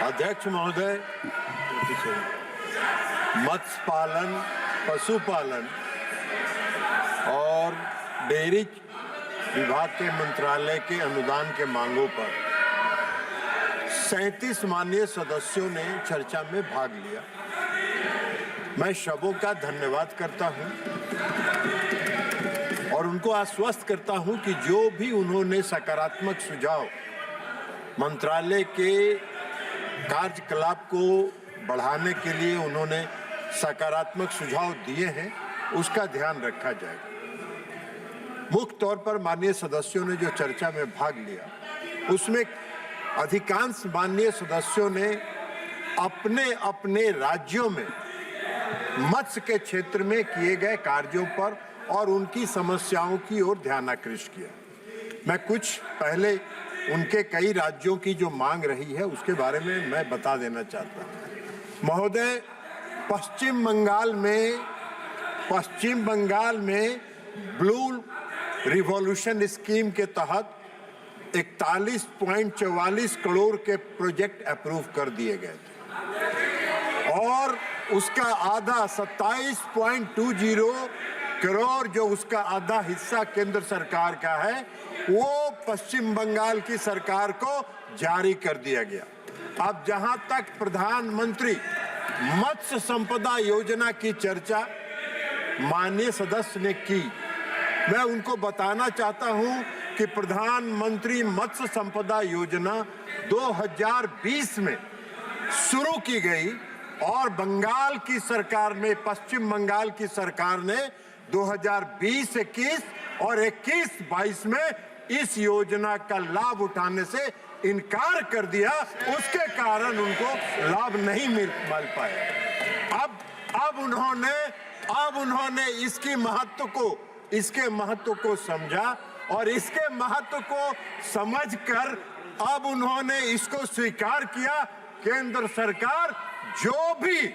अध्यक्ष महोदय, मत्स्य पालन, पशुपालन और डेयरी विभाग के मंत्रालय के अनुदान के मांगों पर 37 माननीय सदस्यों ने चर्चा में भाग लिया। मैं सबों का धन्यवाद करता हूं और उनको आश्वस्त करता हूं कि जो भी उन्होंने सकारात्मक सुझाव मंत्रालय के कार्यकलाप को बढ़ाने के लिए उन्होंने सकारात्मक सुझाव दिए हैं, उसका ध्यान रखा जाएगा। मुख्य तौर पर माननीय सदस्यों ने जो चर्चा में भाग लिया, उसमें अधिकांश माननीय सदस्यों ने अपने अपने राज्यों में मत्स्य के क्षेत्र में किए गए कार्यों पर और उनकी समस्याओं की ओर ध्यान आकृष्ट किया। मैं कुछ पहले उनके कई राज्यों की जो मांग रही है उसके बारे में मैं बता देना चाहता हूँ। महोदय, पश्चिम बंगाल में ब्लू रिवॉल्यूशन स्कीम के तहत 41.44 करोड़ के प्रोजेक्ट अप्रूव कर दिए गए थे और उसका आधा 27.20 करोड़ जो उसका आधा हिस्सा केंद्र सरकार का है, वो पश्चिम बंगाल की सरकार को जारी कर दिया गया। अब जहां तक प्रधानमंत्री मत्स्य संपदा योजना की चर्चा माननीय सदस्य ने की, मैं उनको बताना चाहता हूं कि प्रधानमंत्री मत्स्य संपदा योजना 2020 में शुरू की गई और बंगाल की सरकार ने, पश्चिम बंगाल की सरकार ने 2020-21 और 21-22 में इस योजना का लाभ उठाने से इनकार कर दिया। उसके कारण उनको लाभ नहीं मिल पाया। अब उन्होंने इसके महत्व को समझा और इसके महत्व को समझकर अब उन्होंने इसको स्वीकार किया। केंद्र सरकार जो भी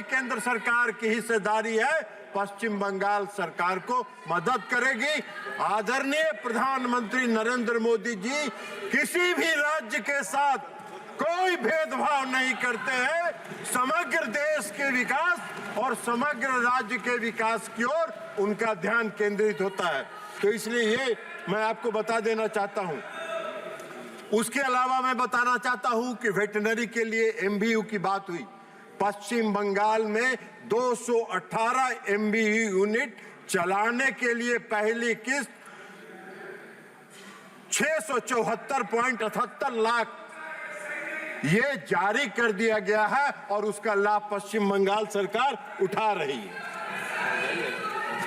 केंद्र सरकार की हिस्सेदारी है, पश्चिम बंगाल सरकार को मदद करेगी। आदरणीय प्रधानमंत्री नरेंद्र मोदी जी किसी भी राज्य के साथ कोई भेदभाव नहीं करते हैं। समग्र देश के विकास और समग्र राज्य के विकास की ओर उनका ध्यान केंद्रित होता है। तो इसलिए ये मैं आपको बता देना चाहता हूं। उसके अलावा मैं बताना चाहता हूं कि वेटरनरी के लिए MBU की बात हुई। पश्चिम बंगाल में 218 MBU यूनिट चलाने के लिए पहली किस्त 674.78 लाख ये जारी कर दिया गया है और उसका लाभ पश्चिम बंगाल सरकार उठा रही है।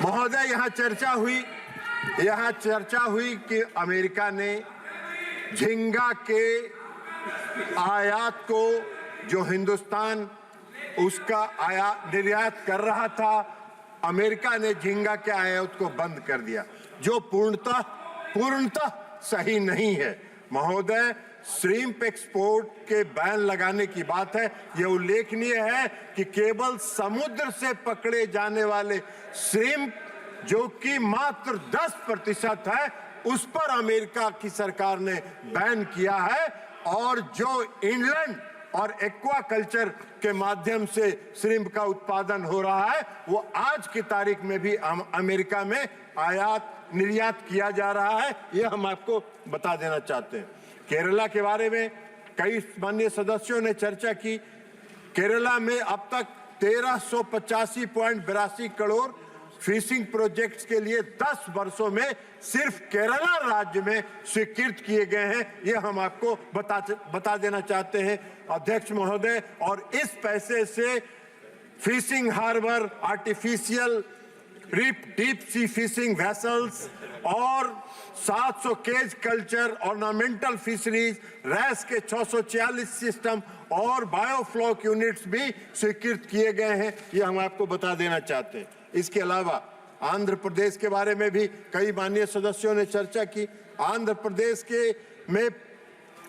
महोदय, यहाँ चर्चा हुई कि अमेरिका ने झींगा के आयात को, जो हिंदुस्तान उसका निर्यात कर रहा था, अमेरिका ने झींगा के आयात को बंद कर दिया, जो पूर्णतः सही नहीं है। महोदय, श्रिम्प एक्सपोर्ट के बैन लगाने की बात है। यह उल्लेखनीय है कि केवल समुद्र से पकड़े जाने वाले श्रिम्प, जो कि मात्र 10% है, उस पर अमेरिका की सरकार ने बैन किया है और जो इनलैंड और एक्वाकल्चर के माध्यम से श्रिम्प का उत्पादन हो रहा है, वो आज की तारीख में भी अमेरिका में निर्यात किया जा रहा है। यह हम आपको बता देना चाहते हैं। केरला के बारे में कई माननीय सदस्यों ने चर्चा की। केरला में अब तक 1385.82 करोड़ फिशिंग प्रोजेक्ट्स के लिए 10 वर्षों में सिर्फ केरला राज्य में स्वीकृत किए गए हैं। ये हम आपको बता देना चाहते हैं अध्यक्ष महोदय। और इस पैसे से fishing harbour, artificial deep sea fishing vessels और 700 cage culture, ornamental fisheries, RAS के 646 सिस्टम और बायोफ्लॉक यूनिट्स भी स्वीकृत किए गए हैं। ये हम आपको बता देना चाहते हैं। इसके अलावा आंध्र प्रदेश के बारे में भी कई माननीय सदस्यों ने चर्चा की। आंध्र प्रदेश में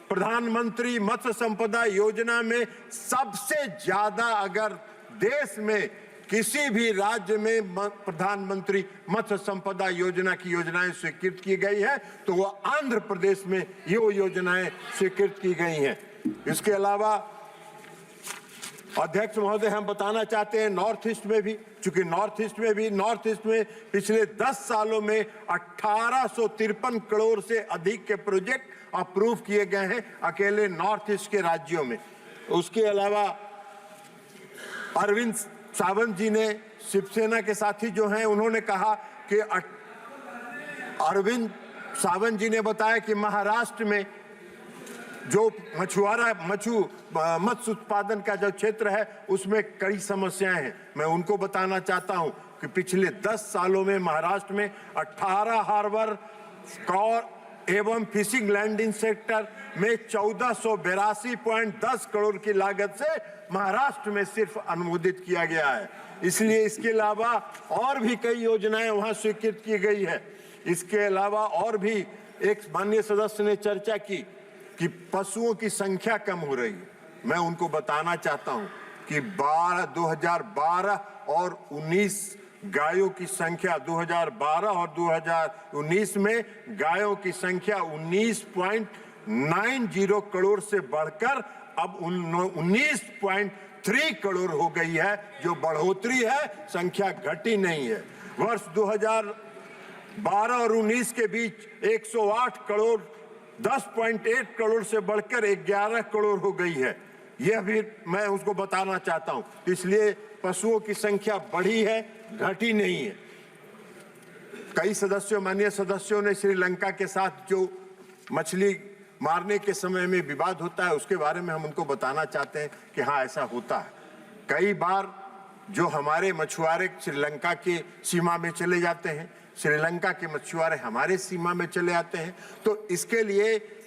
प्रधानमंत्री मत्स्य संपदा योजना में सबसे ज्यादा अगर देश में किसी भी राज्य में प्रधानमंत्री मत्स्य संपदा योजना की योजनाएं स्वीकृत की गई है तो वो आंध्र प्रदेश में ये योजनाएं स्वीकृत की गई हैं। इसके अलावा अध्यक्ष महोदय, हम बताना चाहते हैं नॉर्थ ईस्ट में भी, चूंकि नॉर्थ ईस्ट में पिछले 10 सालों में 1853 करोड़ से अधिक के प्रोजेक्ट अप्रूव किए गए हैं अकेले नॉर्थ ईस्ट के राज्यों में। उसके अलावा अरविंद सावंत जी ने, शिवसेना के साथी जो हैं, उन्होंने कहा कि अरविंद सावंत जी ने बताया कि महाराष्ट्र में जो मत्स्य उत्पादन का जो क्षेत्र है उसमें कई समस्याएं हैं। मैं उनको बताना चाहता हूं कि पिछले 10 सालों में महाराष्ट्र में 18 हार्बर एवं फिशिंग लैंडिंग सेक्टर में 1482.10 करोड़ की लागत से महाराष्ट्र में सिर्फ अनुमोदित किया गया है। इसलिए इसके अलावा और भी कई योजनाएं वहां स्वीकृत की गई है। इसके अलावा और भी एक माननीय सदस्य ने चर्चा की कि पशुओं की संख्या कम हो रही है। मैं उनको बताना चाहता हूं कि 2012 और 19 गायों की संख्या 2012 और 2019 में गायों की संख्या 19.90 करोड़ से बढ़कर अब 19.3 करोड़ हो गई है, जो बढ़ोतरी है, संख्या घटी नहीं है। वर्ष 2012 और 19 के बीच 108 करोड़ 10.8 करोड़ से बढ़कर 11 करोड़ हो गई है। यह भी मैं उसको बताना चाहता हूं। इसलिए पशुओं की संख्या बढ़ी है, घटी नहीं है। कई सदस्यों, माननीय सदस्यों ने श्रीलंका के साथ जो मछली मारने के समय में विवाद होता है उसके बारे में हम उनको बताना चाहते हैं कि हाँ, ऐसा होता है। कई बार जो हमारे मछुआरे श्रीलंका की सीमा में चले जाते हैं, श्रीलंका के मछुआरे हमारे सीमा में चले आते हैं, तो इसके लिए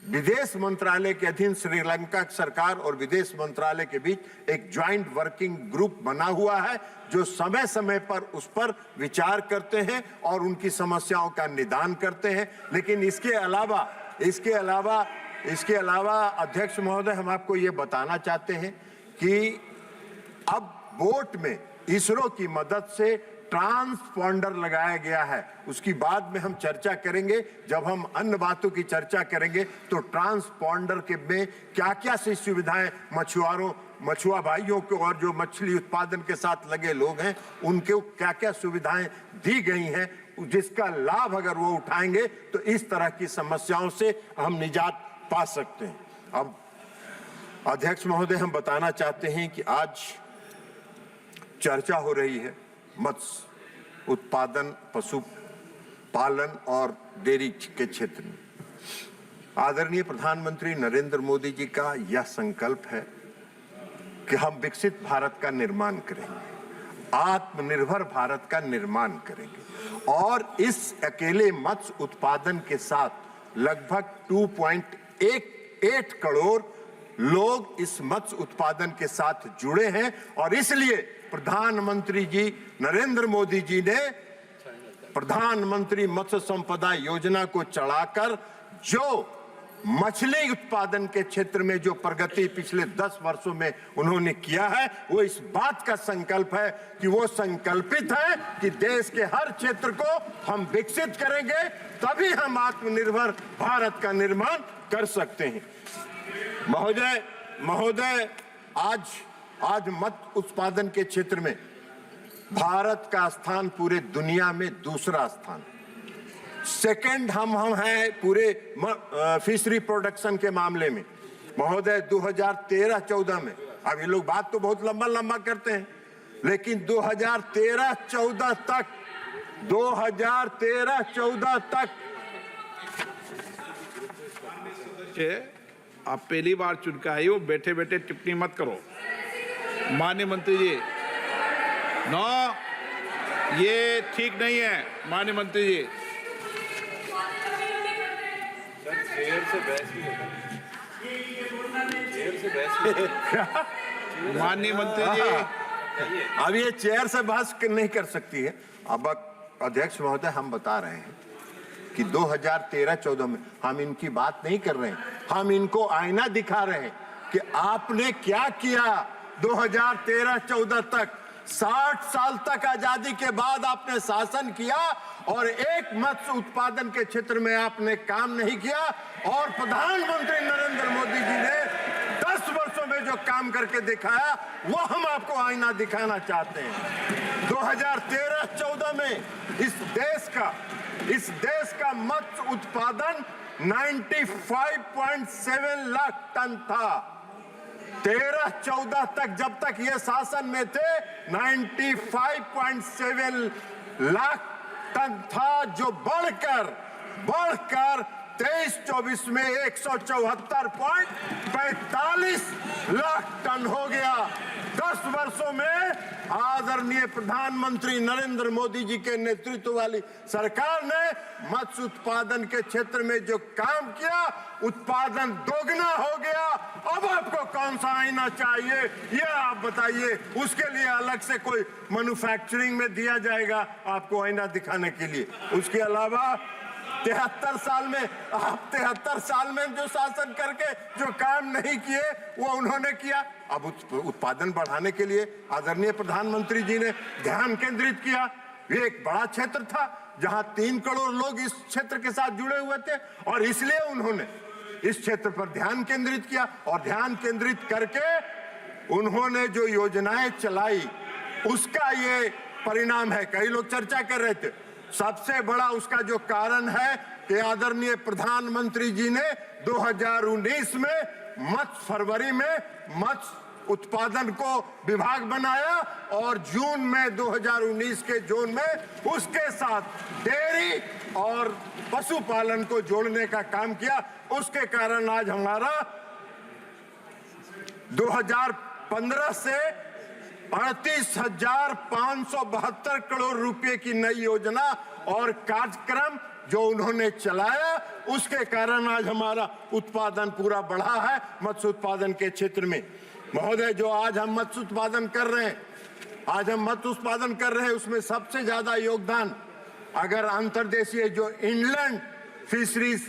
विदेश मंत्रालय के अधीन श्रीलंका सरकार और विदेश मंत्रालय के बीच एक ज्वाइंट वर्किंग ग्रुप बना हुआ है जो समय समय पर उस पर विचार करते हैं और उनकी समस्याओं का निदान करते हैं। लेकिन इसके अलावा अध्यक्ष महोदय, हम आपको ये बताना चाहते हैं कि अब बोट में इसरो की मदद से ट्रांसपॉन्डर लगाया गया है। उसकी बाद में हम चर्चा करेंगे, जब हम अन्य बातों की चर्चा करेंगे तो ट्रांसपॉन्डर के में क्या-क्या सी सुविधाएं मछुआ भाइयों को और जो मछली उत्पादन के साथ लगे लोग हैं उनको क्या-क्या सुविधाएं दी गई हैं, जिसका लाभ अगर वो उठाएंगे तो इस तरह की समस्याओं से हम निजात पा सकते हैं। अब अध्यक्ष महोदय, हम बताना चाहते हैं कि आज चर्चा हो रही है मत्स्य उत्पादन, पशु पालन और डेयरी के क्षेत्र में। आदरणीय प्रधानमंत्री नरेंद्र मोदी जी का यह संकल्प है कि हम विकसित भारत का निर्माण करेंगे, आत्मनिर्भर भारत का निर्माण करेंगे और इस अकेले मत्स्य उत्पादन के साथ लगभग 2.8 करोड़ लोग इस मत्स्य उत्पादन के साथ जुड़े हैं और इसलिए प्रधानमंत्री जी नरेंद्र मोदी जी ने प्रधानमंत्री मत्स्य संपदा योजना को चलाकर जो मछली उत्पादन के क्षेत्र में जो प्रगति पिछले 10 वर्षों में उन्होंने किया है, वो इस बात का संकल्प है कि वो संकल्पित है कि देश के हर क्षेत्र को हम विकसित करेंगे, तभी हम आत्मनिर्भर भारत का निर्माण कर सकते हैं। महोदय, आज मत्स्य उत्पादन के क्षेत्र में भारत का स्थान पूरे दुनिया में दूसरा स्थान, सेकंड हम हैं पूरे फिशरी प्रोडक्शन के मामले में। महोदय, 2013-14 में, अब ये लोग बात तो बहुत लंबा करते हैं, लेकिन 2013-14 तक आप पहली बार चुन के आए हो, बैठे बैठे टिप्पणी मत करो। माननीय मंत्री जी, नो, ये ठीक नहीं है। माननीय मंत्री जी, माननीय मंत्री जी, अब ये चेयर से बहस नहीं कर सकती है। अब अध्यक्ष महोदय, हम बता रहे हैं कि 2013-14 में हम इनकी बात नहीं कर रहे हैं, हम इनको आईना दिखा रहे हैं कि आपने क्या किया 2013-14 तक। 60 साल तक आजादी के बाद आपने शासन किया और एक मत्स्य उत्पादन के क्षेत्र में आपने काम नहीं किया। और प्रधानमंत्री नरेंद्र मोदी जी ने 10 वर्षों में जो काम करके दिखाया वो हम आपको आईना दिखाना चाहते हैं। 2013-14 में इस देश का मत्स्य उत्पादन 95.7 लाख टन था। 13-14 तक जब तक ये शासन में थे 95.7 लाख टन था, जो बढ़कर 23-24 में 174.45 लाख टन हो गया। 10 वर्षों में आदरणीय प्रधानमंत्री नरेंद्र मोदी जी के नेतृत्व वाली सरकार ने मत्स्य उत्पादन के क्षेत्र में जो काम किया, उत्पादन दोगुना हो गया। अब आपको कौन सा आईना चाहिए ये आप बताइए। उसके लिए अलग से कोई मैन्युफैक्चरिंग में दिया जाएगा आपको आईना दिखाने के लिए। उसके अलावा 73 साल में जो शासन करके जो काम नहीं किए वो उन्होंने किया। अब उत्पादन बढ़ाने के लिए आदरणीय प्रधानमंत्री जी ने ध्यान केंद्रित किया। ये एक बड़ा क्षेत्र था जहां 3 करोड़ लोग इस क्षेत्र के साथ जुड़े हुए थे और इसलिए उन्होंने इस क्षेत्र पर ध्यान केंद्रित किया। और ध्यान केंद्रित करके उन्होंने जो योजनाएं चलाई उसका ये परिणाम है। कई लोग चर्चा कर रहे थे, सबसे बड़ा उसका जो कारण है कि आदरणीय प्रधानमंत्री जी ने 2019 में फरवरी में मत्स्य उत्पादन को विभाग बनाया और जून में 2019 के जून में उसके साथ डेयरी और पशुपालन को जोड़ने का काम किया। उसके कारण आज हमारा 2015 से 38,572 करोड़ रुपए की नई योजना और कार्यक्रम जो उन्होंने चलाया, उसके कारण आज हमारा उत्पादन पूरा बढ़ा है मत्स्य उत्पादन के क्षेत्र में। महोदय, जो आज हम मत्स्य उत्पादन कर रहे हैं उसमें सबसे ज्यादा योगदान अगर अंतर्देशीय जो इनलैंड फिशरीज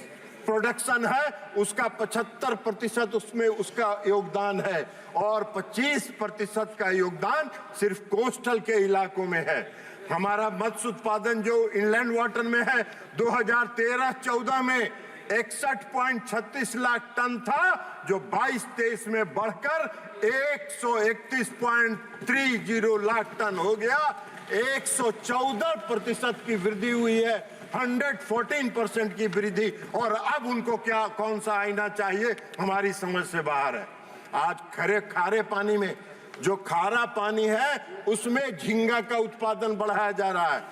प्रोडक्शन है उसका 75% उसमें उसका योगदान है और 25% का योगदान सिर्फ कोस्टल के इलाकों में है। हमारा मत्स्य उत्पादन जो इनलैंड वाटर में है 2013-14 में 61.36 लाख टन था, जो 22-23 में बढ़कर 131.30 लाख टन हो गया। 114% की वृद्धि हुई है, 114% की वृद्धि। और अब उनको क्या कौन सा आईना चाहिए हमारी समझ से बाहर है। आज खारे पानी में जो खारा पानी है उसमें झींगा का उत्पादन बढ़ाया जा रहा है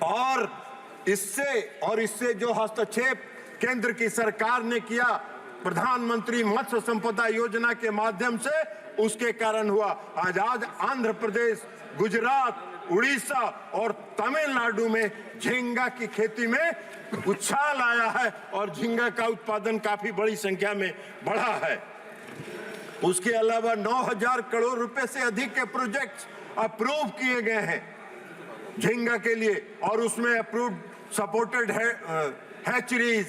और इससे जो हस्तक्षेप केंद्र की सरकार ने किया प्रधानमंत्री मत्स्य संपदा योजना के माध्यम से, उसके कारण हुआ। आज आंध्र प्रदेश, गुजरात, उड़ीसा और तमिलनाडु में झींगा की खेती में उछाल आया है और झींगा का उत्पादन काफी बड़ी संख्या में बढ़ा है। उसके अलावा 9,000 करोड़ रुपए से अधिक के प्रोजेक्ट्स अप्रूव किए गए हैं झींगा के लिए और उसमें approved supported hatcheries,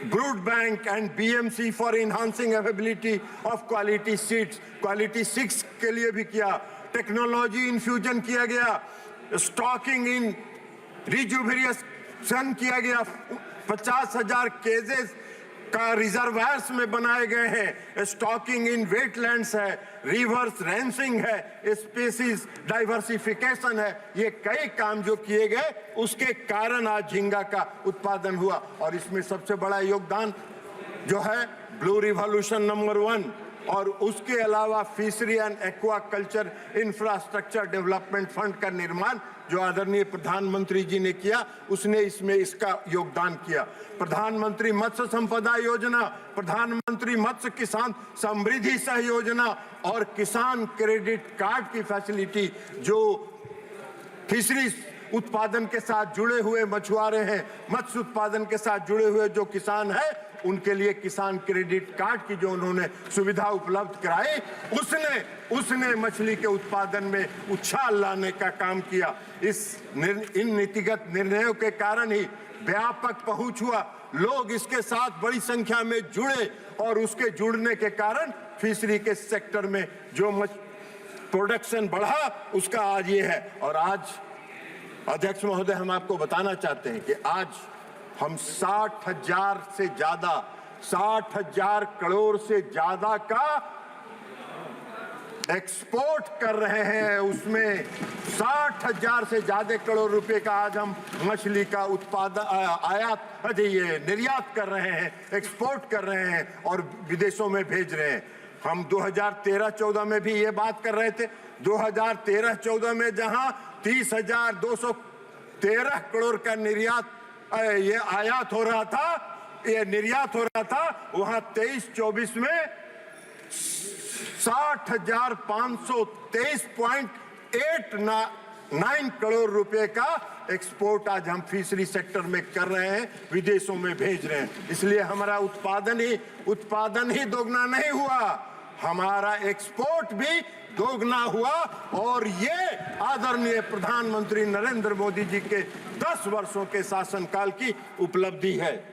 brood bank and BMC for enhancing availability of quality seeds, quality 6 के लिए भी किया। टेक्नोलॉजी इन्फ्यूजन किया गया, स्टॉकिंग इन रिजुविनेशन किया गया, 50,000 केजेस का रिजर्वायर्स में बनाए गए हैं, स्टॉकिंग इन वेटलैंड्स है, रिवर्स रेंसिंग है, स्पीसीज डाइवर्सिफिकेशन है। ये कई काम जो किए गए उसके कारण आज झींगा का उत्पादन हुआ। और इसमें सबसे बड़ा योगदान जो है ब्लू रिवॉल्यूशन नंबर 1 और उसके अलावा fishery and aquaculture infrastructure development fund का निर्माण जो आदरणीय प्रधानमंत्री जी ने किया, उसने इसमें इसका योगदान किया। प्रधानमंत्री मत्स्य संपदा योजना, प्रधानमंत्री मत्स्य किसान समृद्धि सह योजना और किसान क्रेडिट कार्ड की फैसिलिटी जो फिशरी उत्पादन के साथ जुड़े हुए मछुआरे हैं, मत्स्य उत्पादन के साथ जुड़े हुए जो किसान हैं, उनके लिए किसान क्रेडिट कार्ड की जो उन्होंने सुविधा उपलब्ध कराई, उसने मछली के उत्पादन में उछाल लाने का काम किया। इन नीतिगत निर्णयों के कारण ही व्यापक पहुंच हुआ, लोग इसके साथ बड़ी संख्या में जुड़े और उसके जुड़ने के कारण फिशरी के सेक्टर में जो प्रोडक्शन बढ़ा, उसका आज ये है। और आज अध्यक्ष महोदय, हम आपको बताना चाहते हैं कि आज हम 60,000 से ज्यादा 60,000 करोड़ से ज्यादा का एक्सपोर्ट कर रहे हैं। उसमें 60,000 से ज्यादा करोड़ रुपए का आज हम मछली का उत्पादन ये निर्यात कर रहे हैं, एक्सपोर्ट कर रहे हैं और विदेशों में भेज रहे हैं। हम 2013-14 में भी ये बात कर रहे थे। 2013-14 में जहां 30,213 करोड़ का निर्यात ये आयात हो रहा था, ये निर्यात हो रहा था, वहां 23-24 में 60,523.89 करोड़ रुपए का एक्सपोर्ट आज हम फिशरी सेक्टर में कर रहे हैं, विदेशों में भेज रहे हैं। इसलिए हमारा उत्पादन ही दोगुना नहीं हुआ, हमारा एक्सपोर्ट भी दोगुना हुआ। और ये आदरणीय प्रधानमंत्री नरेंद्र मोदी जी के 10 वर्षों के शासनकाल की उपलब्धि है।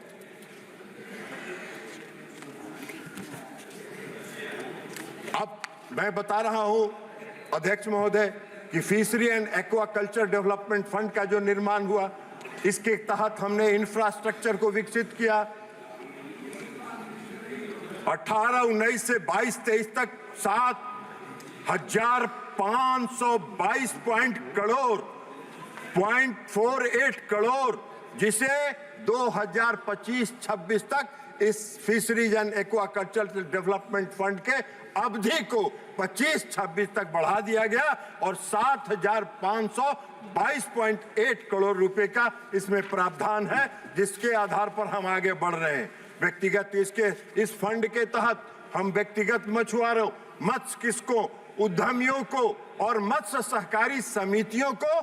अब मैं बता रहा हूं अध्यक्ष महोदय कि fishery and aquaculture development fund का जो निर्माण हुआ, इसके तहत हमने इंफ्रास्ट्रक्चर को विकसित किया। 18-19 से 22-23 तक 7,522.48 करोड़, जिसे 2025-26 तक इस fisheries and aquaculture development fund के अवधि को 25-26 तक बढ़ा दिया गया और 7,522.8 करोड़ रुपए का इसमें प्रावधान है, जिसके आधार पर हम आगे बढ़ रहे हैं। व्यक्तिगत इस फंड के तहत हम व्यक्तिगत मछुआरों, मत्स्य किसकों, उद्यमियों को और मत्स्य सहकारी समितियों को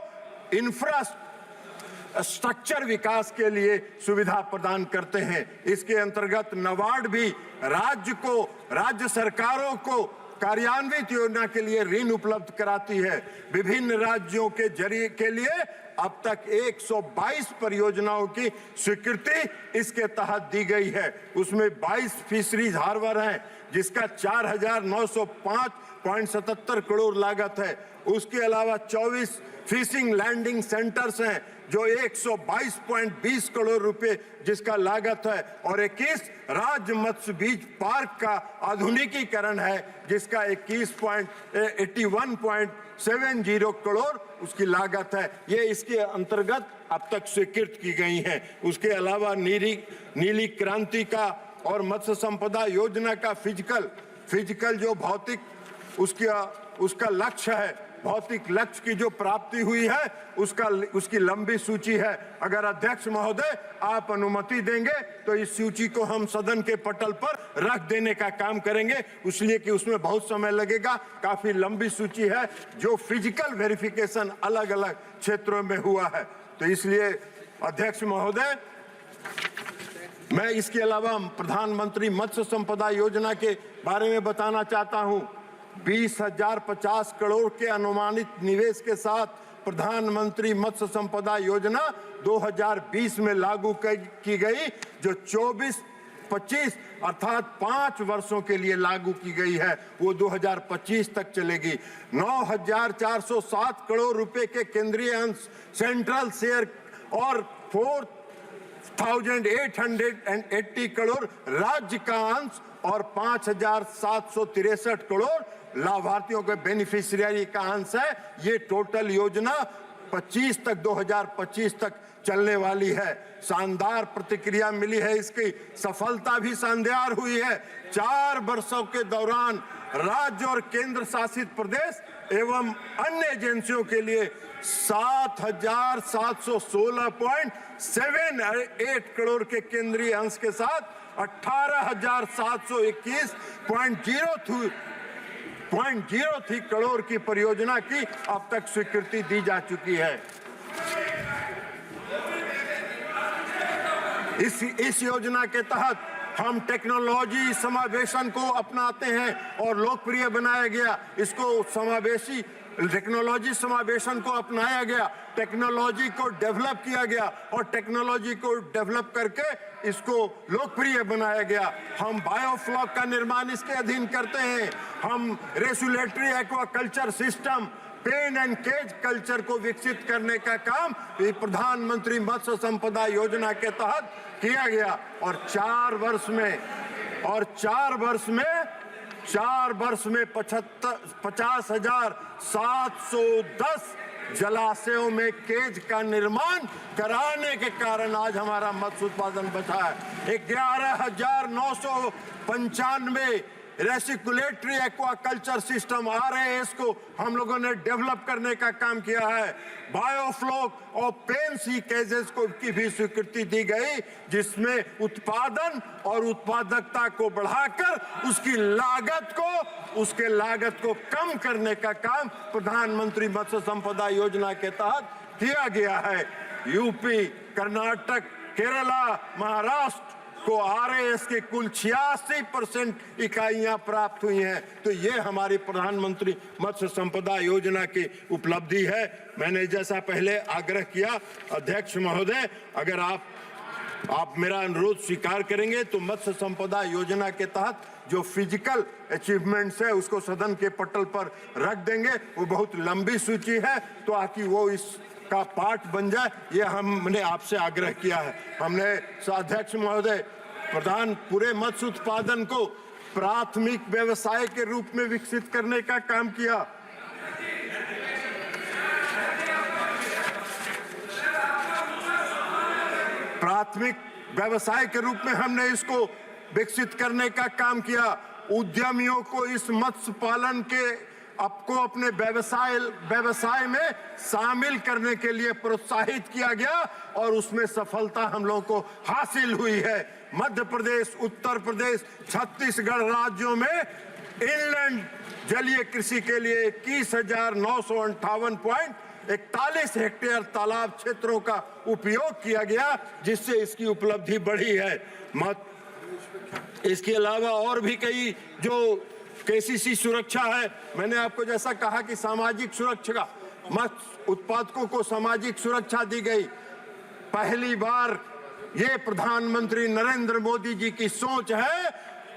इंफ्रास्ट्रक्चर विकास के लिए सुविधा प्रदान करते हैं। इसके अंतर्गत नाबार्ड भी राज्य सरकारों को कार्यान्वित योजना के लिए ऋण उपलब्ध कराती है। विभिन्न राज्यों के जरिए के लिए अब तक 122 परियोजनाओं की स्वीकृति इसके तहत दी गई है। उसमें 22 फिशरीज हार्बर हैं, जिसका 4,905.77 करोड़ लागत है। उसके अलावा 24 फिशिंग लैंडिंग सेंटर्स हैं, जो 122.20 करोड़ रुपए जिसका लागत है, और 21 राज्य मत्स्य बीज पार्क का आधुनिकीकरण है, जिसका 81.70 करोड़ उसकी लागत है। ये इसके अंतर्गत अब तक स्वीकृत की गई हैं। उसके अलावा नीली क्रांति का और मत्स्य संपदा योजना का फिजिकल जो भौतिक उसका लक्ष्य है, भौतिक लक्ष्य की जो प्राप्ति हुई है, उसकी लंबी सूची है। अगर अध्यक्ष महोदय आप अनुमति देंगे तो इस सूची को हम सदन के पटल पर रख देने का काम करेंगे, इसलिए कि उसमें बहुत समय लगेगा। काफी लंबी सूची है जो फिजिकल वेरिफिकेशन अलग अलग क्षेत्रों में हुआ है। तो इसलिए अध्यक्ष महोदय, मैं इसके अलावा प्रधानमंत्री मत्स्य संपदा योजना के बारे में बताना चाहता हूं। 20,050 करोड़ के अनुमानित निवेश के साथ प्रधानमंत्री मत्स्य संपदा योजना 2020 में लागू की गई, जो 24-25 अर्थात 5 वर्षों के लिए लागू की गई है। वो 2025 तक चलेगी। 9,407 करोड़ रुपए के केंद्रीय अंश सेंट्रल शेयर और 4,880 करोड़ राज्य का अंश और 5,763 करोड़ लाभार्थियों के बेनिफिशियरी का अंश है। ये टोटल योजना 2025 तक चलने वाली है। शानदार प्रतिक्रिया मिली है, इसकी सफलता भी शानदार हुई है। 4 वर्षों के दौरान राज्य और केंद्र शासित प्रदेश एवं अन्य एजेंसियों के लिए 7,716.78 करोड़ के केंद्रीय अंश के साथ 18,721.03 करोड़ की परियोजना की अब तक स्वीकृति दी जा चुकी है। इस योजना के तहत हम टेक्नोलॉजी समावेशन को अपनाते हैं और लोकप्रिय बनाया गया। इसको समावेशी टेक्नोलॉजी समावेशन को अपनाया गया, टेक्नोलॉजी को डेवलप किया गया और टेक्नोलॉजी को डेवलप करके इसको लोकप्रिय बनाया गया। हम बायोफ्लॉक का निर्माण इसके अधीन करते हैं। हम regulatory aquaculture system, pen and cage culture को विकसित करने का काम प्रधानमंत्री मत्स्य संपदा योजना के तहत किया गया और 4 वर्ष में 50,710 जलाशयों में केज का निर्माण कराने के कारण आज हमारा मत्स्य उत्पादन बचा है। 11,995 रेसिकुलेटरी एक्वाकल्चर सिस्टम RAS को हम लोगों ने डेवलप करने का काम किया है। बायोफ्लॉक और पेन सी केजेस को की भी स्वीकृति दी गई, जिसमें उत्पादन और उत्पादकता को बढ़ाकर उसकी लागत को कम करने का काम प्रधानमंत्री मत्स्य संपदा योजना के तहत किया गया है। यूपी, कर्नाटक, केरला, महाराष्ट्र को RAS के कुल 86% इकाइयां प्राप्त हुई हैं। तो ये हमारी प्रधानमंत्री मत्स्य संपदा योजना की उपलब्धि है। मैंने जैसा पहले आग्रह किया, अध्यक्ष महोदय, अगर आप मेरा अनुरोध स्वीकार करेंगे तो मत्स्य संपदा योजना के तहत जो फिजिकल अचीवमेंट्स है उसको सदन के पटल पर रख देंगे। वो बहुत लंबी सूची है, तो आकि वो इसका पार्ट बन जाए, ये हमने आपसे आग्रह किया है। हमने अध्यक्ष महोदय पूरे मत्स्य उत्पादन को प्राथमिक व्यवसाय के रूप में विकसित करने का काम किया। प्राथमिक व्यवसाय के रूप में हमने इसको विकसित करने का काम किया। उद्यमियों को इस मत्स्य पालन के आपको अपने व्यवसाय में शामिल करने के लिए प्रोत्साहित किया गया और उसमें सफलता हम लोगों को हासिल हुई है। मध्य प्रदेश, उत्तर प्रदेश, छत्तीसगढ़ राज्यों में इनलैंड जलीय कृषि के लिए 21,958.41 हेक्टेयर तालाब क्षेत्रों का उपयोग किया गया, जिससे इसकी उपलब्धि बढ़ी है। इसके अलावा और भी कई जो KCC सुरक्षा है, मैंने आपको जैसा कहा कि सामाजिक सुरक्षा, मत्स्य उत्पादकों को सामाजिक सुरक्षा दी गई। पहली बार ये प्रधानमंत्री नरेंद्र मोदी जी की सोच है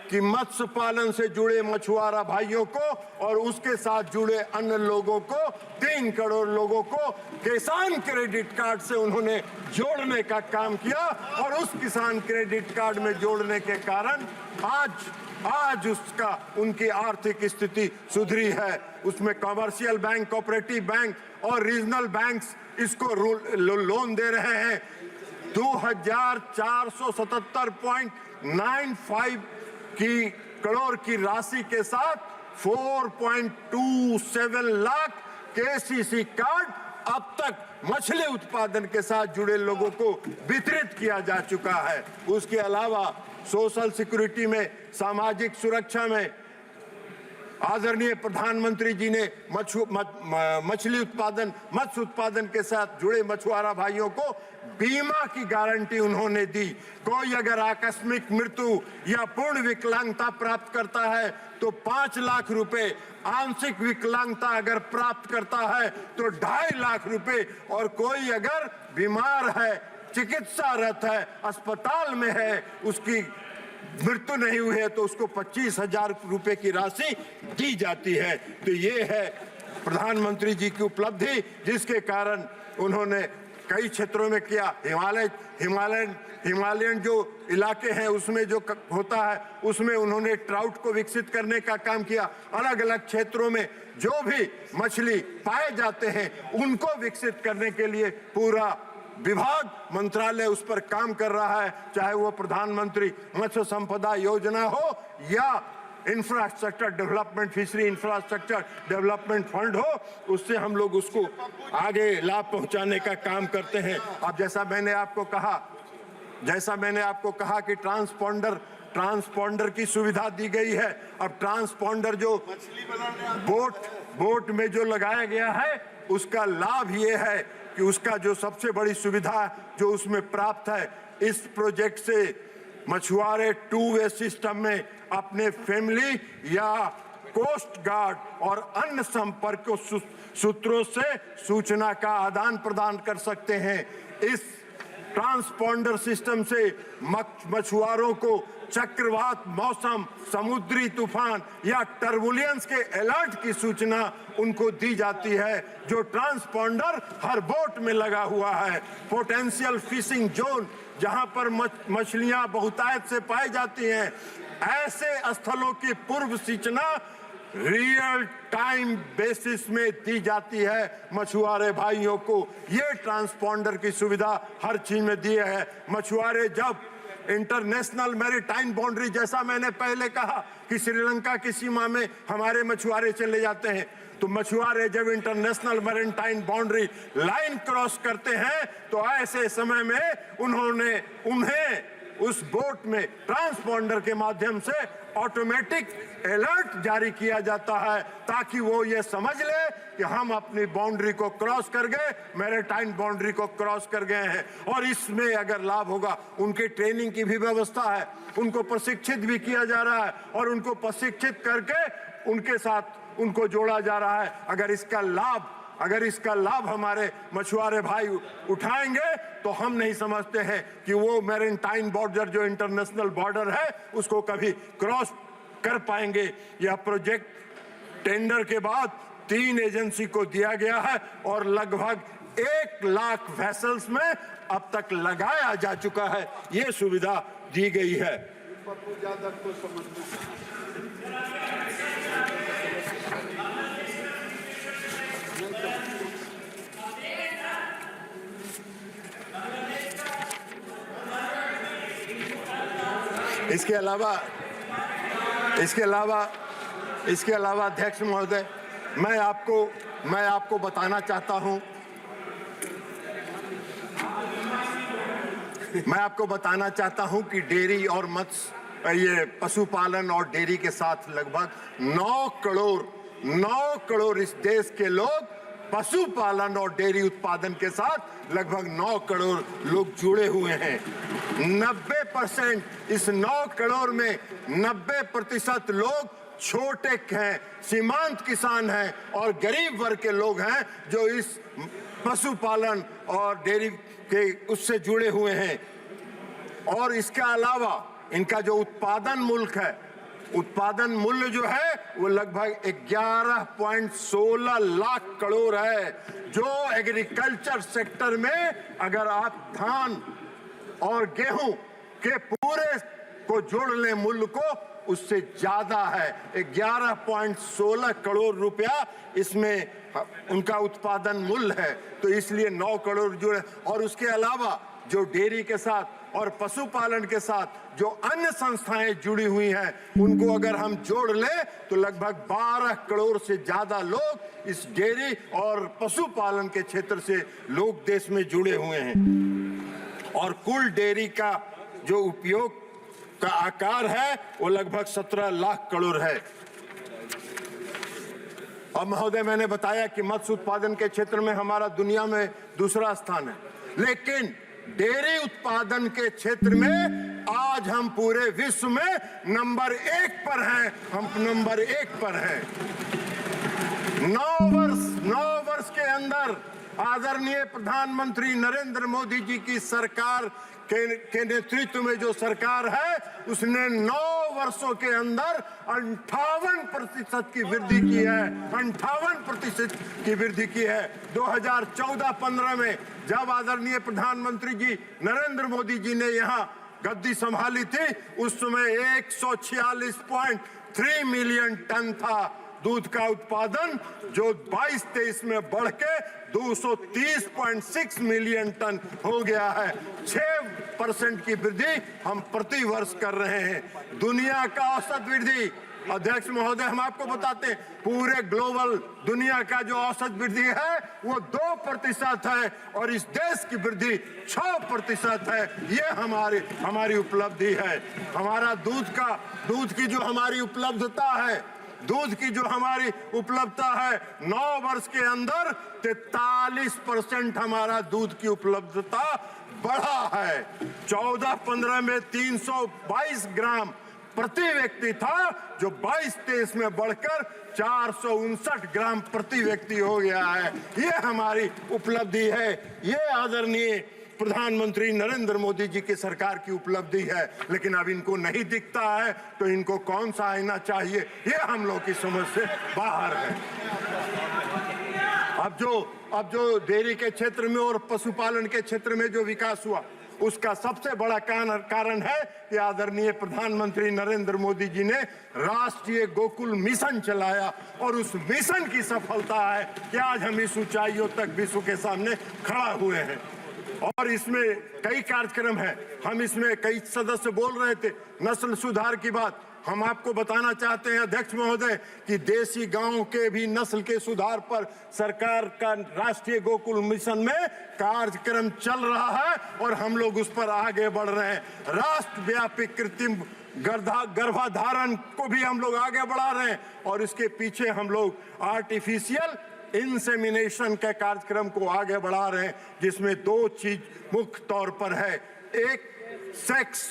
कि मत्स्य पालन से जुड़े मछुआरा भाइयों को और उसके साथ जुड़े अन्य लोगों को, 3 करोड़ लोगों को किसान क्रेडिट कार्ड से उन्होंने जोड़ने का काम किया और उस किसान क्रेडिट कार्ड में जोड़ने के कारण आज उनकी आर्थिक स्थिति सुधरी है। उसमें कमर्शियल बैंक, कोऑपरेटिव बैंक और रीजनल बैंक्स इसको लोन दे रहे हैं। 2,477.95 करोड़ की राशि के साथ 4.27 लाख KCC कार्ड अब तक मछली उत्पादन के साथ जुड़े लोगों को वितरित किया जा चुका है। उसके अलावा सोशल सिक्योरिटी में, सामाजिक सुरक्षा में आदरणीय प्रधानमंत्री जी ने मत्स्य उत्पादन के साथ जुड़े मछुआरा भाइयों को बीमा की गारंटी उन्होंने दी। कोई अगर आकस्मिक मृत्यु या पूर्ण विकलांगता प्राप्त करता है तो 5 लाख रुपए, आंशिक विकलांगता अगर प्राप्त करता है तो 2.5 लाख रुपए, और कोई अगर बीमार है, चिकित्सारत है, अस्पताल में है, उसकी मृत्यु नहीं हुई है तो उसको 25,000 रुपए की राशि दी जाती है। तो ये है प्रधानमंत्री जी की उपलब्धि, जिसके कारण उन्होंने कई क्षेत्रों में किया। हिमालयन जो इलाके हैं उसमें जो होता है उसमें उन्होंने ट्राउट को विकसित करने का काम किया। अलग अलग क्षेत्रों में जो भी मछली पाए जाते हैं उनको विकसित करने के लिए पूरा विभाग, मंत्रालय उस पर काम कर रहा है, चाहे वो प्रधानमंत्री मत्स्य संपदा योजना हो या infrastructure development, fishery infrastructure development fund हो, उससे हम लोग उसको आगे लाभ पहुंचाने का काम करते हैं। अब जैसा मैंने आपको कहा कि ट्रांसपॉन्डर की सुविधा दी गई है। अब ट्रांसपॉन्डर जो बोट में जो लगाया गया है उसका लाभ ये है कि उसका जो सबसे बड़ी सुविधा जो उसमें प्राप्त है, इस प्रोजेक्ट से मछुआरे 2 वे सिस्टम में अपने फैमिली या कोस्ट गार्ड और अन्य संपर्क सूत्रों से सूचना का आदान प्रदान कर सकते हैं। इस ट्रांसपॉन्डर सिस्टम से मछुआरों को चक्रवात, मौसम, समुद्री तूफान या टर्बुलेंस के अलर्ट की सूचना उनको दी जाती है, जो ट्रांसपॉन्डर हर बोट में लगा हुआ है। पोटेंशियल फिशिंग जोन, जहां पर मछलियां बहुतायत से पाई जाती हैं, ऐसे स्थलों की पूर्व सूचना रियल टाइम बेसिस में दी जाती है मछुआरे भाइयों को। ये ट्रांसपॉन्डर की सुविधा हर चीज में दी है। मछुआरे जब इंटरनेशनल मैरीटाइम बाउंड्री, जैसा मैंने पहले कहा कि श्रीलंका की सीमा में हमारे मछुआरे चले जाते हैं, तो मछुआरे जब international maritime boundary line cross करते हैं तो ऐसे समय में उन्हें उस बोट में ट्रांसपॉन्डर के माध्यम से ऑटोमेटिक अलर्ट जारी किया जाता है, ताकि वो ये समझ ले कि हम अपनी बाउंड्री को क्रॉस कर गए, मैरीटाइम बाउंड्री को क्रॉस कर गए हैं। और इसमें अगर लाभ होगा, उनकी ट्रेनिंग की भी व्यवस्था है, उनको प्रशिक्षित भी किया जा रहा है और उनको प्रशिक्षित करके उनके साथ उनको जोड़ा जा रहा है। अगर इसका लाभ हमारे मछुआरे भाई उठाएंगे तो हम नहीं समझते हैं कि वो मैरीटाइम बॉर्डर, जो इंटरनेशनल बॉर्डर है, उसको कभी क्रॉस कर पाएंगे। यह प्रोजेक्ट टेंडर के बाद 3 एजेंसी को दिया गया है और लगभग 1 लाख वेसल्स में अब तक लगाया जा चुका है। ये सुविधा दी गई है। इसके अलावा अध्यक्ष महोदय, मैं आपको बताना चाहता हूं कि डेयरी और ये पशुपालन और डेयरी के साथ लगभग 9 करोड़ इस देश के लोग पशुपालन और डेयरी उत्पादन के साथ लगभग 9 करोड़ लोग जुड़े हुए हैं। 90% इस 9 करोड़ में 90% लोग छोटे हैं, सीमांत किसान हैं और गरीब वर्ग के लोग हैं जो इस पशुपालन और डेयरी के उससे जुड़े हुए हैं। और इसके अलावा इनका जो उत्पादन मूल्य जो है वो लगभग 11.16 लाख करोड़ है, जो एग्रीकल्चर सेक्टर में अगर आप धान और गेहूं के पूरे को जोड़ लें मूल्य को, उससे ज्यादा है। 11.16 करोड़ रुपया इसमें उनका उत्पादन मूल्य है, तो इसलिए 9 करोड़ जुड़े। और उसके अलावा जो डेयरी के साथ और पशुपालन के साथ जो अन्य संस्थाएं जुड़ी हुई हैं, उनको अगर हम जोड़ लें तो लगभग 12 करोड़ से ज्यादा लोग इस डेयरी और पशुपालन के क्षेत्र से लोग देश में जुड़े हुए हैं। और कुल डेयरी का जो उपयोग का आकार है वो लगभग 17 लाख करोड़ है। अब महोदय, मैंने बताया कि मत्स्य उत्पादन के क्षेत्र में हमारा दुनिया में दूसरा स्थान है, लेकिन डेयरी उत्पादन के क्षेत्र में आज हम पूरे विश्व में नंबर 1 पर हैं। हम नंबर 1 पर हैं। 9 वर्ष के अंदर आदरणीय प्रधानमंत्री नरेंद्र मोदी जी की सरकार के नेतृत्व में जो सरकार है, उसने 9 वर्षों के अंदर 58% की वृद्धि की है। 58% की वृद्धि की है। 2014-15 में जब आदरणीय प्रधानमंत्री जी नरेंद्र मोदी जी ने यहाँ गद्दी संभाली थी, उस समय 146.3 मिलियन टन था दूध का उत्पादन, जो 22-23 में बढ़ के 230.6 मिलियन टन हो गया है। 6% की वृद्धि हम प्रति वर्ष कर रहे हैं। दुनिया का औसत वृद्धि, अध्यक्ष महोदय, हम आपको बताते हैं, पूरे ग्लोबल दुनिया का जो औसत वृद्धि है वो 2% है और इस देश की वृद्धि 6% है। ये हमारी उपलब्धि है। हमारा दूध की जो हमारी उपलब्धता है, 9 वर्ष के अंदर 43% हमारा दूध की उपलब्धता बढ़ा है। 14-15 में 322 ग्राम प्रति व्यक्ति था, जो 22-23 में बढ़कर 459 ग्राम प्रति व्यक्ति हो गया है। ये हमारी उपलब्धि है, ये आदरणीय प्रधानमंत्री नरेंद्र मोदी जी की सरकार की उपलब्धि है। लेकिन अब इनको नहीं दिखता है तो इनको कौन सा आईना चाहिए, ये हम लोग की समझ से बाहर है। अब जो डेयरी के क्षेत्र में और पशुपालन के क्षेत्र में जो विकास हुआ, उसका सबसे बड़ा कारण है कि आदरणीय प्रधानमंत्री नरेंद्र मोदी जी ने राष्ट्रीय गोकुल मिशन चलाया, और उस मिशन की सफलता है कि आज हम इस ऊंचाइयों तक विश्व के सामने खड़ा हुए हैं। और इसमें कई कार्यक्रम हैं, हम इसमें कई सदस्य बोल रहे थे नस्ल सुधार की बात। हम आपको बताना चाहते हैं अध्यक्ष महोदय कि देसी गांव के भी नस्ल के सुधार पर सरकार का राष्ट्रीय गोकुल मिशन में कार्यक्रम चल रहा है और हम लोग उस पर आगे बढ़ रहे हैं। राष्ट्रव्यापी कृत्रिम गर्भाधारण को भी हम लोग आगे बढ़ा रहे हैं, और इसके पीछे हम लोग आर्टिफिशियल इंसेमिनेशन के कार्यक्रम को आगे बढ़ा रहे हैं, जिसमें 2 चीज मुख्य तौर पर है। एक सेक्स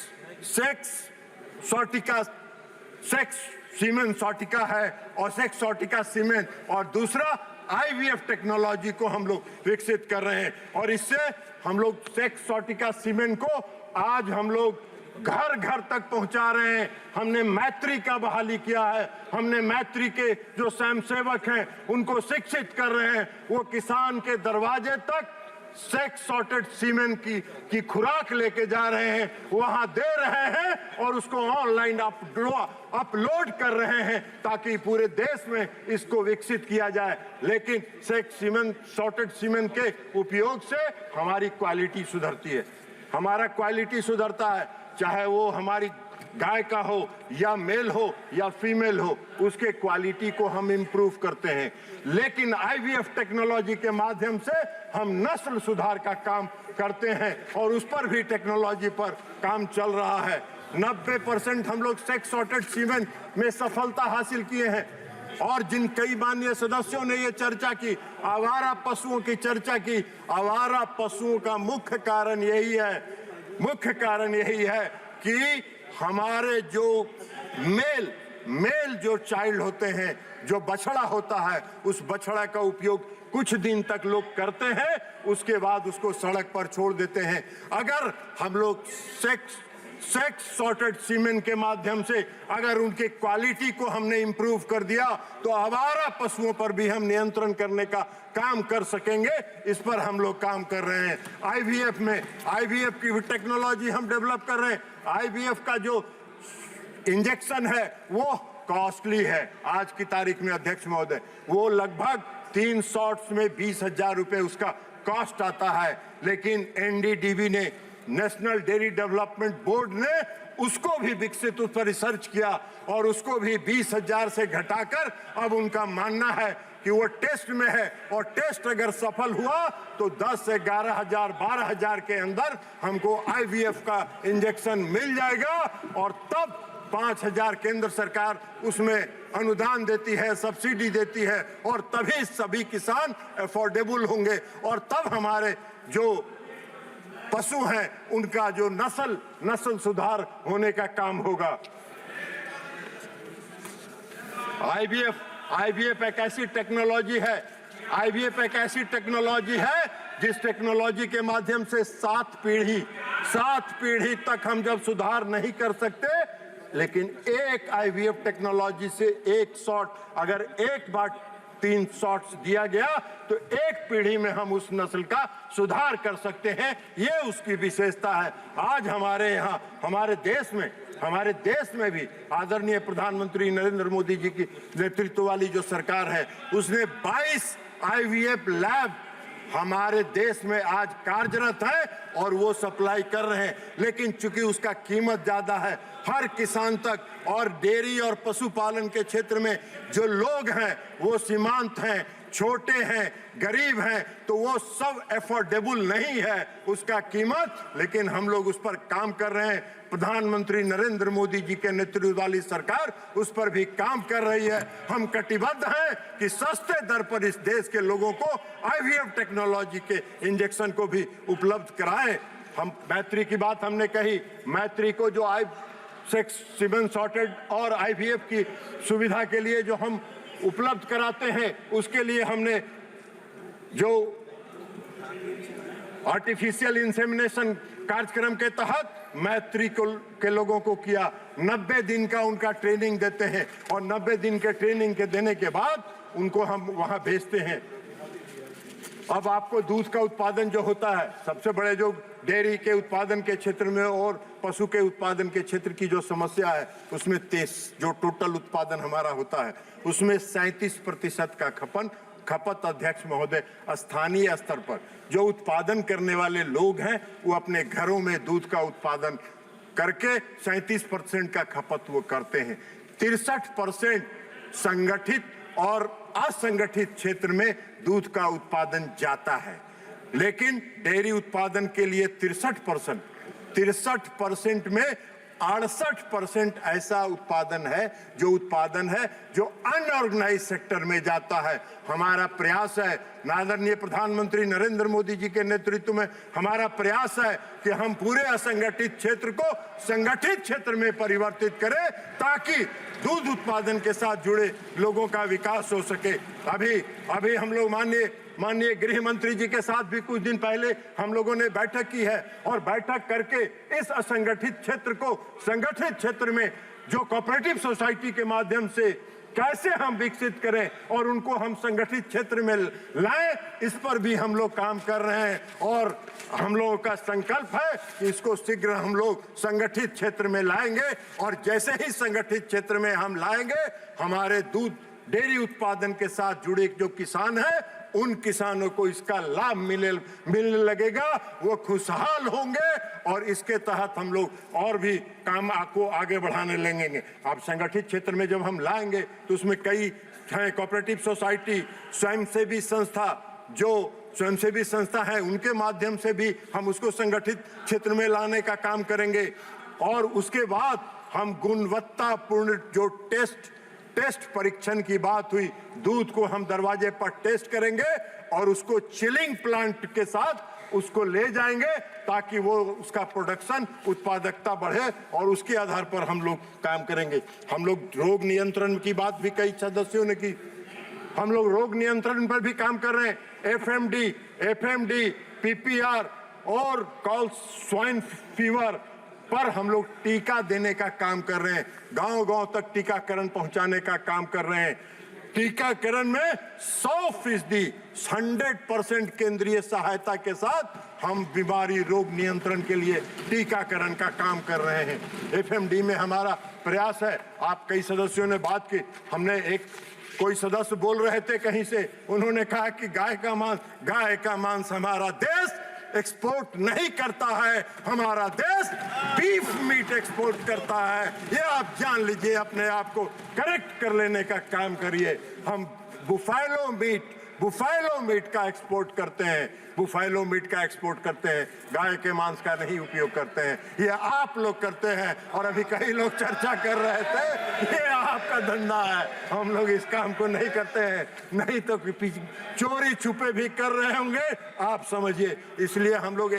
सीमेन सॉटिका है और सेक्स सॉटिका सीमेन, और दूसरा IVF टेक्नोलॉजी को हम लोग विकसित कर रहे हैं। और इससे हम लोग सेक्स सॉटिका सीमेन को आज हम लोग घर घर तक पहुंचा रहे हैं। हमने मैत्री का बहाली किया है, हमने मैत्री के जो स्वयंसेवक हैं उनको शिक्षित कर रहे हैं। वो किसान के दरवाजे तक सेक्स सॉर्टेड सीमेन की खुराक लेके जा रहे हैं, वहां दे रहे हैं और उसको ऑनलाइन अपलोड कर रहे हैं ताकि पूरे देश में इसको विकसित किया जाए। लेकिन सेक्स सीमेन सॉर्टेड सीमेन के उपयोग से हमारी क्वालिटी सुधरती है, हमारा क्वालिटी सुधरता है, चाहे वो हमारी गाय का हो या मेल हो या फीमेल हो, उसके क्वालिटी को हम इम्प्रूव करते हैं। लेकिन IVF टेक्नोलॉजी के माध्यम से हम नस्ल सुधार का काम करते हैं और उस पर भी टेक्नोलॉजी पर काम चल रहा है। 90% हम लोग सेक्स सॉर्टेड सीमेन में सफलता हासिल किए हैं। और जिन कई माननीय सदस्यों ने ये चर्चा की, आवारा पशुओं की चर्चा की, आवारा पशुओं का मुख्य कारण यही है कि हमारे जो मेल जो चाइल्ड होते हैं, जो बछड़ा होता है, उस बछड़ा का उपयोग कुछ दिन तक लोग करते हैं, उसके बाद उसको सड़क पर छोड़ देते हैं। अगर हम लोग सेक्स सॉर्टेड सीमेन के माध्यम से अगर उनके क्वालिटी को हमने इंप्रूव कर दिया तो आवारा पशुओं पर भी हम नियंत्रण करने का काम कर सकेंगे। इस पर हम लोग काम कर रहे हैं। IVF की टेक्नोलॉजी हम डेवलप कर रहे हैं। IVF का जो इंजेक्शन है वो कॉस्टली है आज की तारीख में अध्यक्ष महोदय, वो लगभग 3 शॉट्स में 20,000 रुपए उसका कॉस्ट आता है। लेकिन NDDB ने, नेशनल डेयरी डेवलपमेंट बोर्ड ने उसको भी विकसित, उस पर रिसर्च किया और उसको भी 20,000 से घटाकर अब उनका मानना है कि वो टेस्ट में है, और टेस्ट अगर सफल हुआ तो 10 से 11,000 12,000 के अंदर हमको IVF का इंजेक्शन मिल जाएगा। और तब 5,000 केंद्र सरकार उसमें अनुदान देती है, सब्सिडी देती है, और तभी सभी किसान अफोर्डेबल होंगे, और तब हमारे जो पशु हैं उनका जो नस्ल सुधार होने का काम होगा। IVF एक ऐसी टेक्नोलॉजी है जिस टेक्नोलॉजी के माध्यम से 7 पीढ़ी तक हम जब सुधार नहीं कर सकते, लेकिन एक IVF टेक्नोलॉजी से एक शॉट अगर एक बार 3 शॉट्स दिया गया तो एक पीढ़ी में हम उस नस्ल का सुधार कर सकते हैं। ये उसकी विशेषता है। आज हमारे यहाँ हमारे देश में भी आदरणीय प्रधानमंत्री नरेंद्र मोदी जी की नेतृत्व वाली जो सरकार है, उसने 22 IVF लैब हमारे देश में आज कार्यरत है और वो सप्लाई कर रहे हैं। लेकिन चूंकि उसका कीमत ज्यादा है, हर किसान तक, और डेयरी और पशुपालन के क्षेत्र में जो लोग हैं वो सीमांत हैं, छोटे हैं, गरीब हैं, तो वो सब अफोर्डेबल नहीं है उसका कीमत। लेकिन हम लोग उस पर काम कर रहे हैं। प्रधानमंत्री नरेंद्र मोदी जी के नेतृत्व वाली सरकार उस पर भी काम कर रही है। हम कटिबद्ध हैं कि सस्ते दर पर इस देश के लोगों को IVF टेक्नोलॉजी के इंजेक्शन को भी उपलब्ध कराएं। हम मैत्री की बात हमने कही, मैत्री को जो सीमेन सॉर्टेड और IVF की सुविधा के लिए जो हम उपलब्ध कराते हैं, उसके लिए हमने जो आर्टिफिशियल इंसेमिनेशन कार्यक्रम के तहत मैत्री के लोगों को किया, 90 दिन का उनका ट्रेनिंग देते हैं और 90 दिन के ट्रेनिंग के देने के बाद उनको हम वहां भेजते हैं। अब आपको दूध का उत्पादन जो होता है, सबसे बड़े जो डेयरी के उत्पादन के क्षेत्र में और पशु के उत्पादन के क्षेत्र की जो समस्या है, उसमें 23 जो टोटल उत्पादन हमारा होता है, उसमें 37% का खपत अध्यक्ष महोदय स्थानीय स्तर पर जो उत्पादन करने वाले लोग हैं, वो अपने घरों में दूध का उत्पादन करके 37% का खपत वो करते हैं। 63% संगठित और असंगठित क्षेत्र में दूध का उत्पादन जाता है, लेकिन डेयरी उत्पादन के लिए 63% में 68% ऐसा उत्पादन है जो अनऑर्गेनाइज सेक्टर में जाता है। हमारा प्रयास है, आदरणीय प्रधानमंत्री नरेंद्र मोदी जी के नेतृत्व में हमारा प्रयास है कि हम पूरे असंगठित क्षेत्र को संगठित क्षेत्र में परिवर्तित करें, ताकि दूध उत्पादन के साथ जुड़े लोगों का विकास हो सके। अभी हम लोग माननीय गृह मंत्री जी के साथ भी कुछ दिन पहले हम लोगों ने बैठक की है और बैठक करके इस असंगठित क्षेत्र को संगठित क्षेत्र में जो कोऑपरेटिव सोसाइटी के माध्यम से कैसे हम विकसित करें और उनको हम संगठित क्षेत्र में लाएं, इस पर भी हम लोग काम कर रहे हैं और हम लोगों का संकल्प है कि इसको शीघ्र हम लोग संगठित क्षेत्र में लाएंगे और जैसे ही संगठित क्षेत्र में हम लाएंगे, हमारे दूध डेयरी उत्पादन के साथ जुड़े जो किसान हैं, उन किसानों को इसका लाभ मिलने लगेगा, वो खुशहाल होंगे और इसके तहत हम लोग और भी काम को आगे बढ़ाने लगेंगे। अब संगठित क्षेत्र में जब हम लाएंगे तो उसमें कई कोऑपरेटिव सोसाइटी, स्वयंसेवी संस्था है, उनके माध्यम से भी हम उसको संगठित क्षेत्र में लाने का काम करेंगे और उसके बाद हम गुणवत्तापूर्ण जो टेस्ट परीक्षण की बात हुई, दूध को हम दरवाजे पर टेस्ट करेंगे और उसको चिलिंग प्लांट के साथ उसको ले जाएंगे, ताकि वो उसका प्रोडक्शन उत्पादकता बढ़े और उसके आधार पर हम लोग काम करेंगे। हम लोग रोग नियंत्रण की बात भी कई सदस्यों ने की, हम लोग रोग नियंत्रण पर भी काम कर रहे हैं। FMD, PPR और कॉल स्वाइन फीवर पर हम लोग टीका देने का काम कर रहे हैं, गांव-गांव तक टीकाकरण पहुंचाने का काम कर रहे हैं। टीकाकरण में 100% केंद्रीय सहायता के साथ हम बीमारी रोग नियंत्रण के लिए टीकाकरण का काम कर रहे हैं। FMD में हमारा प्रयास है, आप कई सदस्यों ने बात की, कोई सदस्य बोल रहे थे कहीं से, उन्होंने कहा कि गाय का मांस हमारा देश एक्सपोर्ट नहीं करता है, हमारा देश बीफ मीट एक्सपोर्ट करता है। ये आप जान लीजिए, अपने आप को करेक्ट कर लेने का काम करिए। हम बुफालो मीट का एक्सपोर्ट करते हैं, गाय के मांस का नहीं उपयोग करते हैं। ये आप लोग करते हैं और अभी कई लोग चर्चा कर रहे थे, ये आपका धंधा है, हम लोग इस काम को नहीं करते हैं, नहीं तो चोरी छुपे भी कर रहे होंगे, आप समझिए। इसलिए हम लोग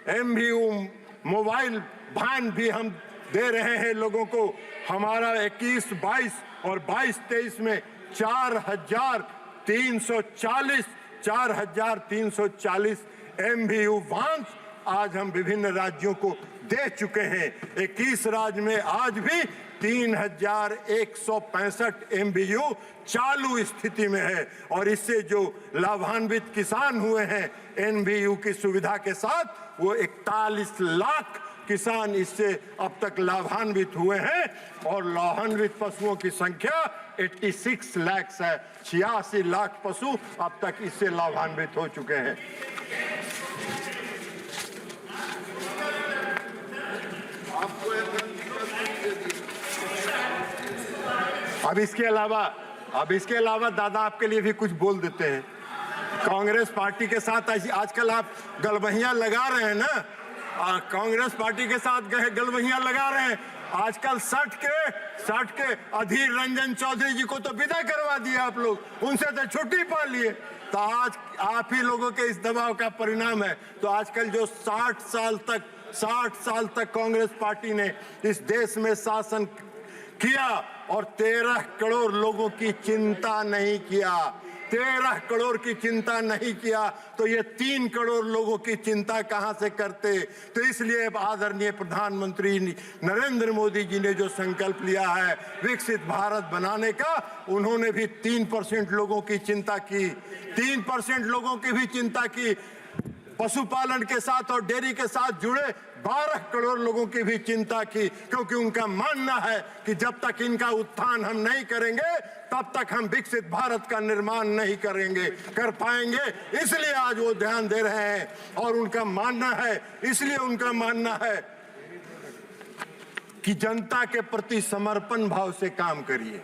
MVU मोबाइल वाहन भी हम दे रहे हैं लोगों को। हमारा 21-22 और 22-23 में 4,340 MVU वाहन आज हम विभिन्न राज्यों को दे चुके हैं। 21 राज्य में आज भी 3,165 MVU चालू स्थिति में है और इससे जो लाभान्वित किसान हुए हैं MVU की सुविधा के साथ, वो 41 लाख किसान इससे अब तक लाभान्वित हुए हैं और लाभान्वित पशुओं की संख्या 86 लाख है। 86 लाख पशु अब तक इससे लाभान्वित हो चुके हैं। अब इसके अलावा दादा आपके लिए भी कुछ बोल देते हैं। कांग्रेस पार्टी के साथ आजकल आप गलबहियां लगा रहे हैं ना, कांग्रेस पार्टी के साथ गलबहियां लगा रहे हैं। आजकल सट के अधीर रंजन चौधरी जी को तो विदा करवा दिया आप लोग, उनसे तो छुट्टी पा लिए। तो आज आप ही लोगों के इस दबाव का परिणाम है। तो आजकल जो 60 साल तक कांग्रेस पार्टी ने इस देश में शासन किया और 13 करोड़ लोगों की चिंता नहीं किया, 13 करोड़ की चिंता नहीं किया, तो ये 3 करोड़ लोगों की चिंता कहां से करते। तो इसलिए आदरणीय प्रधानमंत्री नरेंद्र मोदी जी ने जो संकल्प लिया है विकसित भारत बनाने का, उन्होंने भी 3% लोगों की चिंता की, 3% लोगों की भी चिंता की। पशुपालन के साथ और डेयरी के साथ जुड़े 12 करोड़ लोगों की भी चिंता की, क्योंकि उनका मानना है कि जब तक इनका उत्थान हम नहीं करेंगे तब तक हम विकसित भारत का निर्माण नहीं कर पाएंगे। इसलिए आज वो ध्यान दे रहे हैं और उनका मानना है, इसलिए उनका मानना है कि जनता के प्रति समर्पण भाव से काम करिए।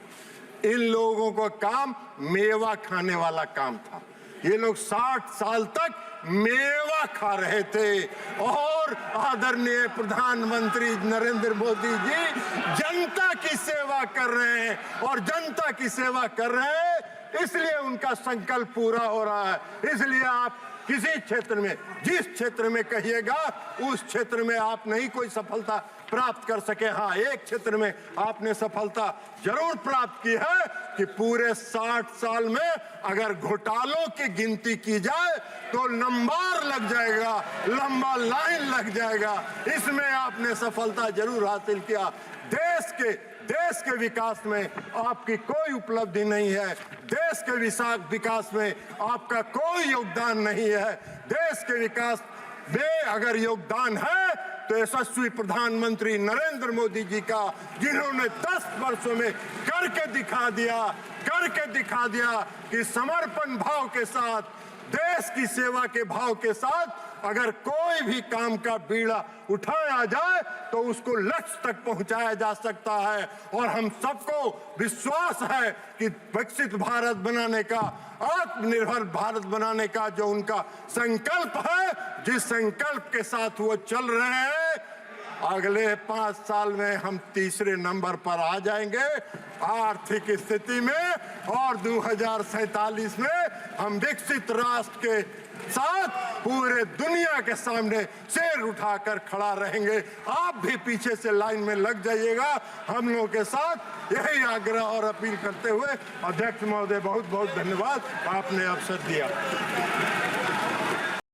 इन लोगों का काम मेवा खाने वाला काम था। ये लोग 60 साल तक मेवा खा रहे थे और आदरणीय प्रधानमंत्री नरेंद्र मोदी जी जनता की सेवा कर रहे हैं और जनता की सेवा कर रहे हैं, इसलिए उनका संकल्प पूरा हो रहा है। इसलिए आप किसी क्षेत्र में, जिस क्षेत्र में कहिएगा उस क्षेत्र में आप नहीं कोई सफलता प्राप्त कर सके। हाँ, एक क्षेत्र में आपने सफलता जरूर प्राप्त की है कि पूरे 60 साल में अगर घोटालों की गिनती की जाए तो नंबर लग जाएगा, लंबा लाइन लग जाएगा। इसमें आपने सफलता जरूर हासिल किया। देश के विकास में आपकी कोई उपलब्धि नहीं है, देश के विकास में आपका कोई योगदान नहीं है। देश के विकास में अगर योगदान है तो यशस्वी प्रधानमंत्री नरेंद्र मोदी जी का, जिन्होंने 10 वर्षों में करके दिखा दिया कि समर्पण भाव के साथ, देश की सेवा के भाव के साथ अगर कोई भी काम का बीड़ा उठाया जाए तो उसको लक्ष्य तक पहुंचाया जा सकता है। और हम सबको विश्वास है कि विकसित भारत बनाने का, आत्मनिर्भर भारत बनाने का जो उनका संकल्प है, जिस संकल्प के साथ वो चल रहे हैं, अगले 5 साल में हम तीसरे नंबर पर आ जाएंगे आर्थिक स्थिति में और 2047 में हम विकसित राष्ट्र के साथ पूरे दुनिया के सामने सिर उठाकर खड़ा रहेंगे। आप भी पीछे से लाइन में लग जाइएगा हम लोगों के साथ, यही आग्रह और अपील करते हुए अध्यक्ष महोदय बहुत बहुत धन्यवाद, आपने अवसर दिया।